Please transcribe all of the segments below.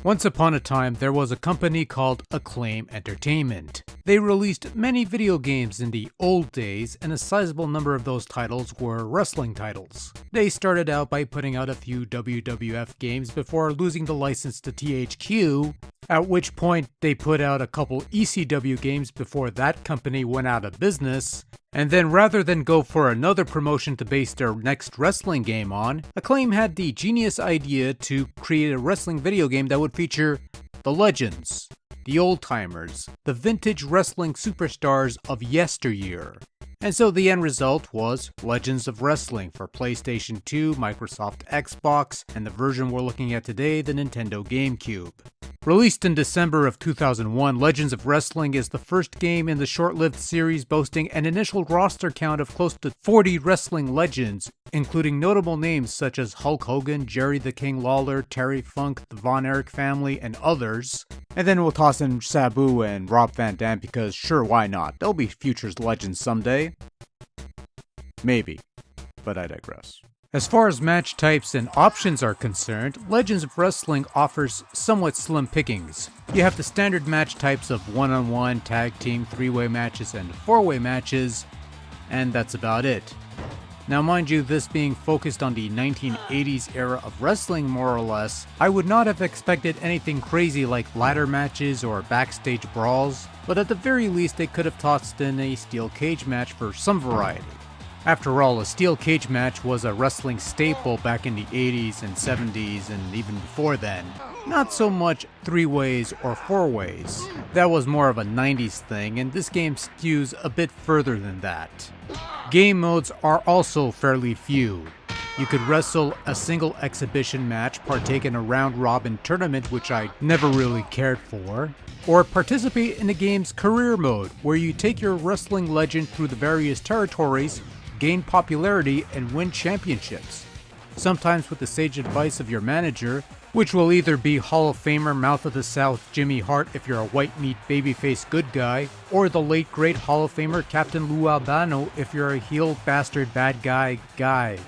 Once upon a time, there was a company called Acclaim Entertainment. They released many video games in the old days, and a sizable number of those titles were wrestling titles. They started out by putting out a few WWF games before losing the license to THQ, at which point they put out a couple ECW games before that company went out of business. And then rather than go for another promotion to base their next wrestling game on, Acclaim had the genius idea to create a wrestling video game that would feature the legends, the old-timers, the vintage wrestling superstars of yesteryear. And so the end result was Legends of Wrestling for PlayStation 2, Microsoft Xbox, and the version we're looking at today, the Nintendo Gamecube. Released in December of 2001, Legends of Wrestling is the first game in the short-lived series boasting an initial roster count of close to 40 wrestling legends, including notable names such as Hulk Hogan, Jerry the King Lawler, Terry Funk, the Von Erich family, and others. And then we'll toss in Sabu and Rob Van Dam because sure, why not? They'll be future legends someday. Maybe, but I digress. As far as match types and options are concerned, Legends of Wrestling offers somewhat slim pickings. You have the standard match types of one-on-one, tag team, three-way matches, and four-way matches, and that's about it. Now mind you, this being focused on the 1980s era of wrestling more or less, I would not have expected anything crazy like ladder matches or backstage brawls, but at the very least they could have tossed in a steel cage match for some variety. After all, a steel cage match was a wrestling staple back in the 80s and 70s and even before then. Not so much three-ways or four-ways. That was more of a 90s thing, and this game skews a bit further than that. Game modes are also fairly few. You could wrestle a single exhibition match, partake in a round-robin tournament, which I never really cared for, or participate in the game's career mode, where you take your wrestling legend through the various territories, gain popularity, and win championships. Sometimes with the sage advice of your manager, which will either be Hall of Famer Mouth of the South Jimmy Hart if you're a white meat babyface good guy, or the late great Hall of Famer Captain Lou Albano if you're a heel bastard bad guy.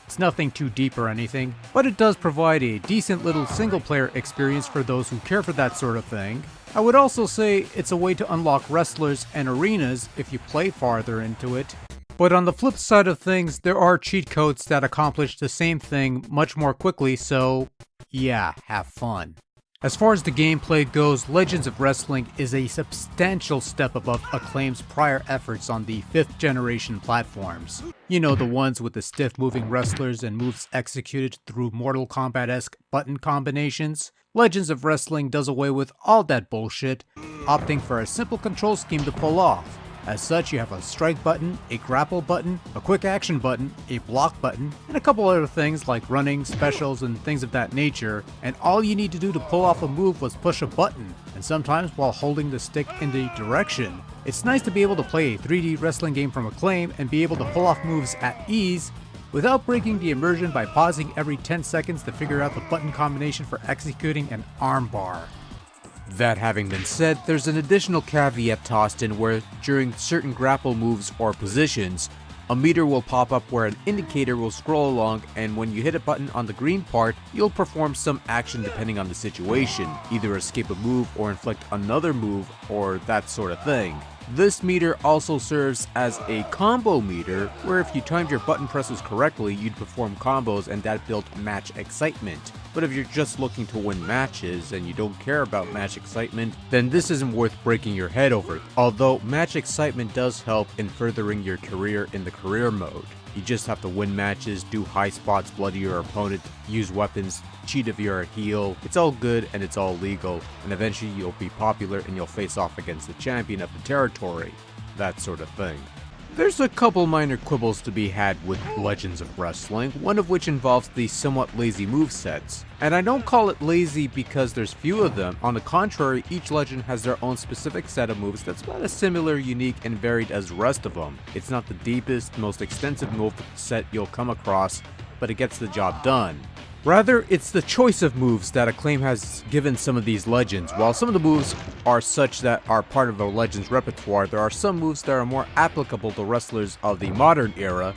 It's nothing too deep or anything, but it does provide a decent little single player experience for those who care for that sort of thing. I would also say it's a way to unlock wrestlers and arenas if you play farther into it. But on the flip side of things, there are cheat codes that accomplish the same thing much more quickly, so yeah, have fun. As far as the gameplay goes, Legends of Wrestling is a substantial step above Acclaim's prior efforts on the 5th generation platforms. You know, the ones with the stiff moving wrestlers and moves executed through Mortal Kombat-esque button combinations. Legends of Wrestling does away with all that bullshit, opting for a simple control scheme to pull off. As such, you have a strike button, a grapple button, a quick action button, a block button, and a couple other things like running, specials, and things of that nature, and all you need to do to pull off a move was push a button, and sometimes while holding the stick in the direction. It's nice to be able to play a 3D wrestling game from Acclaim and be able to pull off moves at ease without breaking the immersion by pausing every 10 seconds to figure out the button combination for executing an armbar. That having been said, there's an additional caveat tossed in where during certain grapple moves or positions, a meter will pop up where an indicator will scroll along, and when you hit a button on the green part, you'll perform some action depending on the situation, either escape a move or inflict another move or that sort of thing. This meter also serves as a combo meter, where if you timed your button presses correctly, you'd perform combos and that built match excitement. But if you're just looking to win matches and you don't care about match excitement, then this isn't worth breaking your head over, although match excitement does help in furthering your career in the career mode. You just have to win matches, do high spots, bloody your opponent, use weapons, cheat if you're a heel. It's all good and it's all legal, and eventually you'll be popular and you'll face off against the champion of the territory. That sort of thing. There's a couple minor quibbles to be had with Legends of Wrestling, one of which involves the somewhat lazy movesets. And I don't call it lazy because there's few of them. On the contrary, each legend has their own specific set of moves that's about as similar, unique, and varied as the rest of them. It's not the deepest, most extensive move set you'll come across, but it gets the job done. Rather, it's the choice of moves that Acclaim has given some of these legends. While some of the moves are such that are part of a legend's repertoire, there are some moves that are more applicable to wrestlers of the modern era,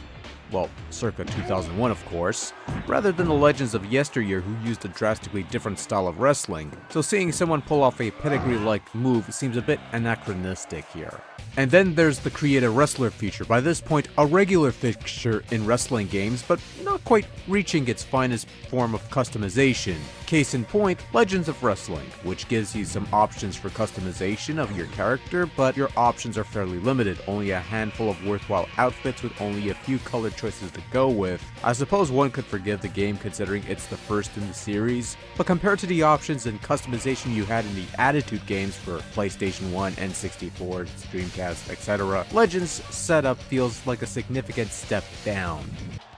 well, circa 2001 of course, rather than the legends of yesteryear who used a drastically different style of wrestling, so seeing someone pull off a pedigree-like move seems a bit anachronistic here. And then there's the Create a Wrestler feature, by this point a regular fixture in wrestling games, but not quite reaching its finest form of customization. Case in point, Legends of Wrestling, which gives you some options for customization of your character, but your options are fairly limited, only a handful of worthwhile outfits with only a few color choices to go with. I suppose one could forgive the game considering it's the first in the series, but compared to the options and customization you had in the Attitude games for PlayStation 1, N64, Dreamcast, etc., Legends setup feels like a significant step down.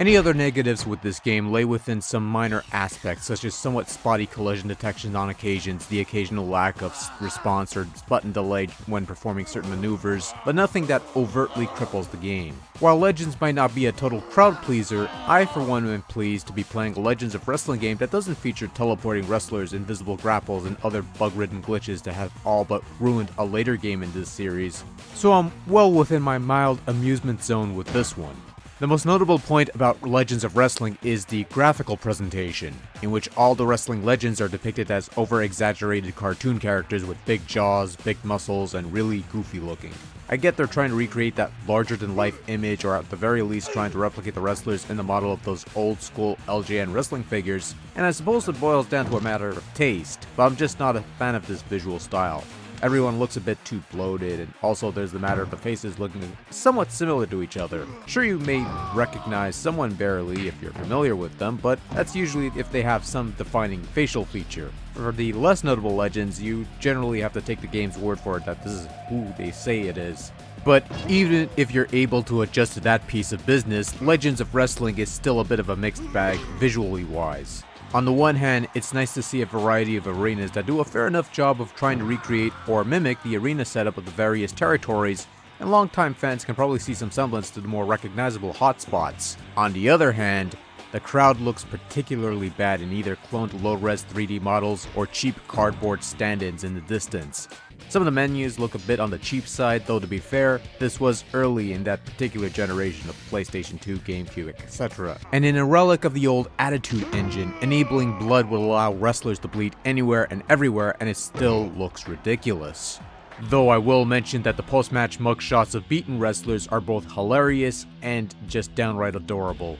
Any other negatives with this game lay within some minor aspects, such as somewhat spotty collision detection on occasions, the occasional lack of response or button delay when performing certain maneuvers, but nothing that overtly cripples the game. While Legends might not be a total crowd pleaser, I for one am pleased to be playing a Legends of Wrestling game that doesn't feature teleporting wrestlers, invisible grapples, and other bug-ridden glitches that have all but ruined a later game in this series, so I'm well within my mild amusement zone with this one. The most notable point about Legends of Wrestling is the graphical presentation, in which all the wrestling legends are depicted as over-exaggerated cartoon characters with big jaws, big muscles, and really goofy looking. I get they're trying to recreate that larger-than-life image, or at the very least trying to replicate the wrestlers in the model of those old-school LJN wrestling figures, and I suppose it boils down to a matter of taste, but I'm just not a fan of this visual style. Everyone looks a bit too bloated, and also there's the matter of the faces looking somewhat similar to each other. Sure, you may recognize someone barely if you're familiar with them, but that's usually if they have some defining facial feature. For the less notable legends, you generally have to take the game's word for it that this is who they say it is. But even if you're able to adjust to that piece of business, Legends of Wrestling is still a bit of a mixed bag visually wise. On the one hand, it's nice to see a variety of arenas that do a fair enough job of trying to recreate or mimic the arena setup of the various territories, and longtime fans can probably see some semblance to the more recognizable hotspots. On the other hand, the crowd looks particularly bad in either cloned low-res 3D models or cheap cardboard stand-ins in the distance. Some of the menus look a bit on the cheap side, though to be fair, this was early in that particular generation of PlayStation 2, Gamecube, etc. And in a relic of the old Attitude engine, enabling blood will allow wrestlers to bleed anywhere and everywhere, and it still looks ridiculous. Though I will mention that the post-match mugshots of beaten wrestlers are both hilarious and just downright adorable.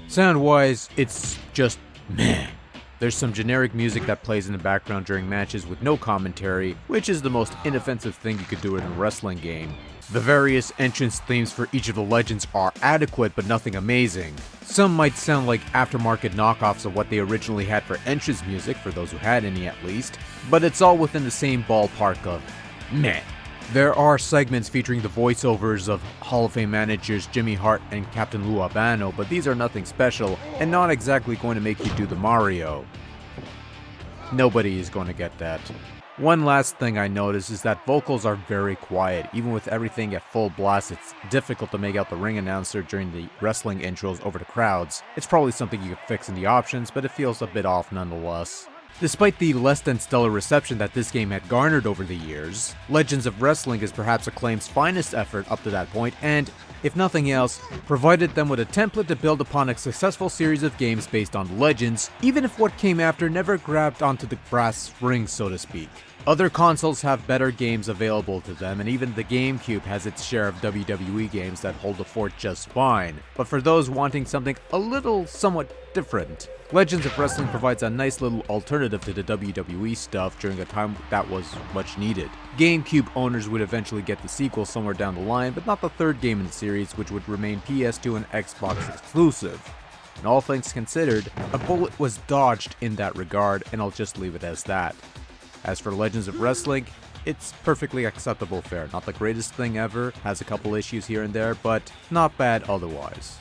Sound-wise, it's just meh. There's some generic music that plays in the background during matches with no commentary, which is the most inoffensive thing you could do in a wrestling game. The various entrance themes for each of the legends are adequate but nothing amazing. Some might sound like aftermarket knockoffs of what they originally had for entrance music, for those who had any at least, but it's all within the same ballpark of meh. There are segments featuring the voiceovers of Hall of Fame managers Jimmy Hart and Captain Lou Albano, but these are nothing special and not exactly going to make you do the Mario. Nobody is going to get that. One last thing I noticed is that vocals are very quiet. Even with everything at full blast, it's difficult to make out the ring announcer during the wrestling intros over the crowds. It's probably something you could fix in the options, but it feels a bit off nonetheless. Despite the less than stellar reception that this game had garnered over the years, Legends of Wrestling is perhaps Acclaim's finest effort up to that point, and, if nothing else, provided them with a template to build upon a successful series of games based on Legends, even if what came after never grabbed onto the brass ring, so to speak. Other consoles have better games available to them, and even the Gamecube has its share of WWE games that hold the fort just fine. But for those wanting something a little somewhat different, Legends of Wrestling provides a nice little alternative to the WWE stuff during a time that was much needed. Gamecube owners would eventually get the sequel somewhere down the line, but not the third game in the series, which would remain PS2 and Xbox exclusive. And all things considered, a bullet was dodged in that regard, and I'll just leave it as that. As for Legends of Wrestling, it's perfectly acceptable fare. Not the greatest thing ever, has a couple issues here and there, but not bad otherwise.